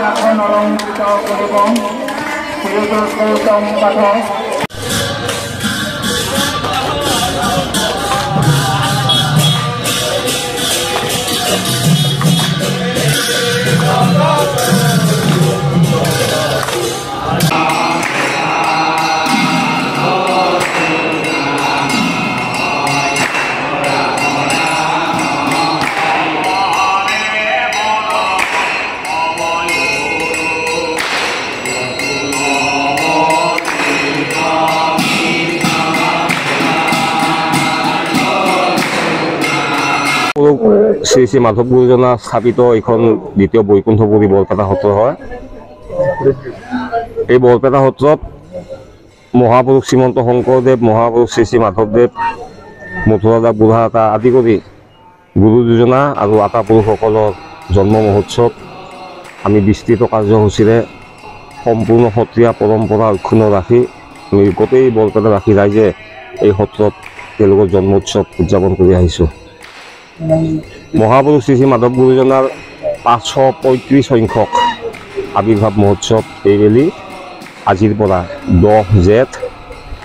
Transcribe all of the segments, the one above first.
আসন অলঙ্কৃত কৰিব গৌতম পাঠ শ্ৰী শ্ৰী মাধৱ গুৰুজনা স্থাপিত এইখন দ্বিতীয় বৈকুণ্ঠপুৰী বৰপেটা সত্ৰ হয়। এই বৰপেটা সত্ৰত মহাপুৰুষ শ্ৰীমন্ত শংকৰদেৱ, মহাপুৰুষ শ্ৰী শ্ৰী মাধৱদেৱ, মথুৰাদাস বুঢ়াগোহাঁই আদি কৰি গুৰু যোজনা আৰু আটা পুৰুষসকলৰ জন্ম মহোৎসৱ আমি বিস্তৃত কাৰ্যসূচীৰে সম্পূৰ্ণ সত্ৰীয়া পৰম্পৰা অক্ষুণ্ণ ৰাখি আমি গোটেই বৰপেটাবাসী ৰাইজে এই সত্ৰত তেওঁলোকৰ জন্মোৎসৱ উদযাপন কৰি আহিছোঁ। মহাপুৰুষ শ্ৰী শ্ৰী মাধৱ গুৰুজনাৰ 535 সংখ্যক আৱিৰ্ভাৱ মহোৎসৱ এইবেলি আজিৰ পৰা 10 জেঠ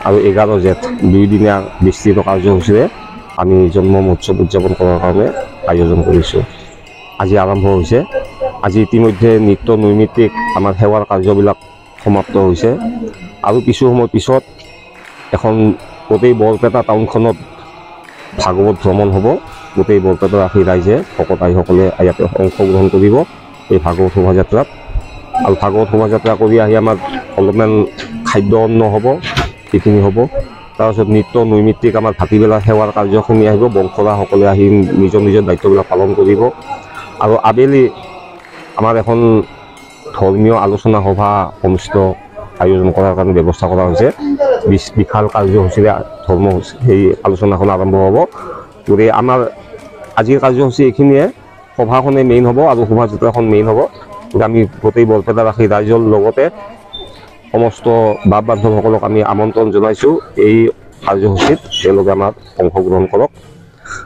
আৰু 11 জেঠ দুইদিনীয়া বিস্তৃত কাৰ্যসূচীৰে আমি জন্ম মহোৎসৱ উদযাপন কৰাৰ কাৰণে আয়োজন কৰিছোঁ। আজি আৰম্ভ হৈছে। আজি ইতিমধ্যে নৃত্য নৈমিত্তিক আমাৰ সেৱাৰ কাৰ্যবিলাক সমাপ্ত হৈছে আৰু কিছু সময় পিছত এখন গোটেই বৰপেটা টাউনখনত ভাগৱত ভ্ৰমণ হ'ব। গোটেই বৰপেটাবাসী ৰাইজে ভকত আইসকলে ইয়াতে অংশগ্ৰহণ কৰিব এই ভাগৱত শোভাযাত্ৰাত। আৰু ভাগৱত শোভাযাত্ৰা কৰি আহি আমাৰ অলপমান খাদ্য অন্ন হ'ব, সেইখিনি হ'ব। তাৰপিছত নৃত্য নৈমিত্তিক আমাৰ ভাটিবেলা সেৱাৰ কাৰ্যখিনি আহিব। বংশধাসকলে আহি নিজৰ নিজৰ দায়িত্ববিলাক পালন কৰিব। আৰু আবেলি আমাৰ এখন ধৰ্মীয় আলোচনা সভা অনুষ্ঠিত আয়োজন কৰাৰ কাৰণে ব্যৱস্থা কৰা হৈছে। বিশাল কাৰ্যসূচীৰে সেই আলোচনাখন আৰম্ভ হ'ব। গতিকে আমাৰ আজিৰ কাৰ্যসূচী এইখিনিয়ে। সভাখনে মেইন হ'ব আৰু শোভাযাত্ৰাখন মেইন হ'ব। গতিকে আমি গোটেই বৰপেটাবাসী ৰাইজৰ লগতে সমস্ত বাপ বান্ধৱসকলক আমি আমন্ত্ৰণ জনাইছোঁ এই কাৰ্যসূচীত তেওঁলোকে আমাক অংশগ্ৰহণ কৰক।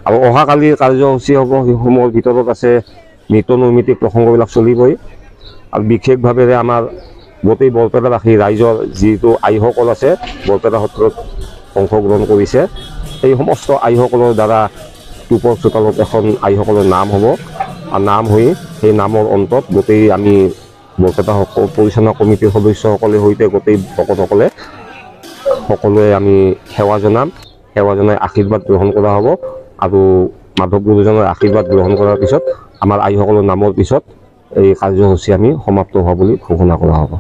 আৰু অহাকালিৰ কাৰ্যসূচী হ'ব, সেইসমূহৰ ভিতৰত আছে নৃত্য নৈমিত্তিক প্ৰসংগবিলাক চলিবই। আৰু বিশেষভাৱে আমাৰ গোটেই বৰপেটাবাসী ৰাইজৰ যিটো আইসকল আছে বৰপেটা সত্ৰত অংশগ্ৰহণ কৰিছে, এই সমস্ত আইসকলৰ দ্বাৰা টুপৰ চোতালত এখন আইসকলৰ নাম হ'ব। আৰু নাম হৈ সেই নামৰ অন্তত গোটেই আমি বৰপেটা পৰিচালনা কমিটিৰ সদস্যসকলে সৈতে গোটেই ভকতসকলে সকলোৱে আমি সেৱা জনাম। সেৱা জনাই আশীৰ্বাদ গ্ৰহণ কৰা হ'ব। আৰু মাধৱ গুৰুজনাৰ আশীৰ্বাদ গ্ৰহণ কৰাৰ পিছত আমাৰ আইসকলৰ নামৰ পিছত এই কাৰ্যসূচী আমি সমাপ্ত হোৱা বুলি ঘোষণা কৰা হ'ব।